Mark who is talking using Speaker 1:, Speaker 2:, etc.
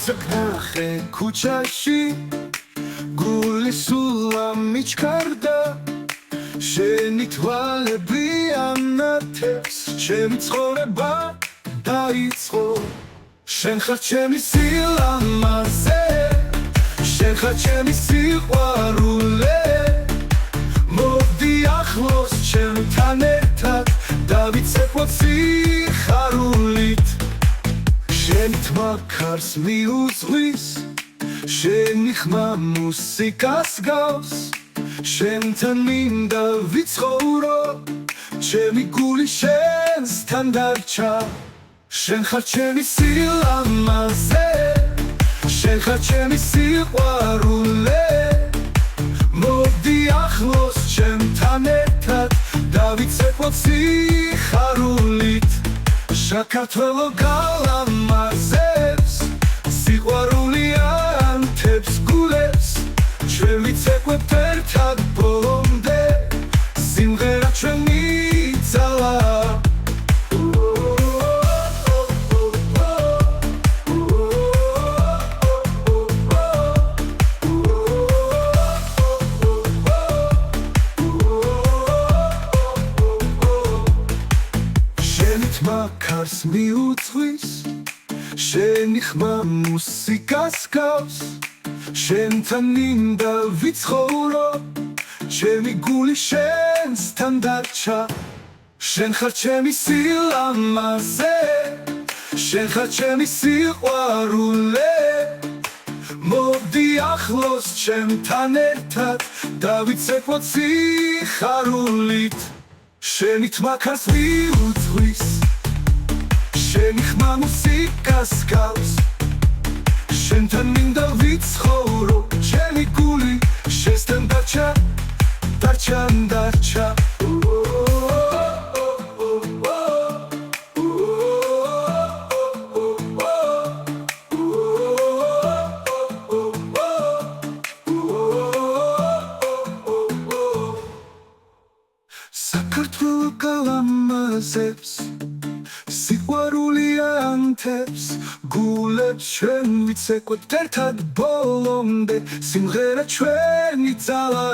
Speaker 1: როცაკნახე ქუჩაში გული სულა მიჩქარდა შენი თვალები ანათებს ჩემი ცხოვრება დაიწყო შენ ხარ ჩემი სილამაზე შენ ხარ ჩემი სიყვარულე მოდი ახლოს ჩემთან ერთად დავიცეკვოთ სიხარულით შენი თმა ქარს მიუძღვის შენი ხმა მუსიკას გავს შენთან მინდა ვიცხოვრო ჩემი გული შენსთან დარჩა შენ ხარ ჩემი სილამაზე შენ ხარ ჩემი სიყვარულე მოდი ახლოს ჩემთან ერთად დავიცეკვოთ სიხარულით საქართველო გალამაზებს სიყვარული ანთებს გულებს ჩვენ ვიცეკვებთ ერთად ბოლომდე სიმღერა ჩვენი ძალა ქარს მიუძღვის შენი ხმა მუსიკას გავს შენთან მინდა ვიცხოვრო ჩემი გული შენსთან დარჩა შენ ხარ ჩემი სილამაზე შენ ხარ ჩემი სიყვარულე მოდი ახლოს ჩემთან ერთად დავიცეკვოთ სიხარულით შენი თმა ქარს მიუძღვის შენი ხმა მუსიკას გავს შენთან მინდა ვიცხოვრო ჩემი გული შენსთან დარჩა დარჩა საქართველო გალამაზებს სიყვარული ანთებს გულებს ჩვენ ვიცეკვებთ ერთად ბოლომდე სიმღერა ჩვენი ძალა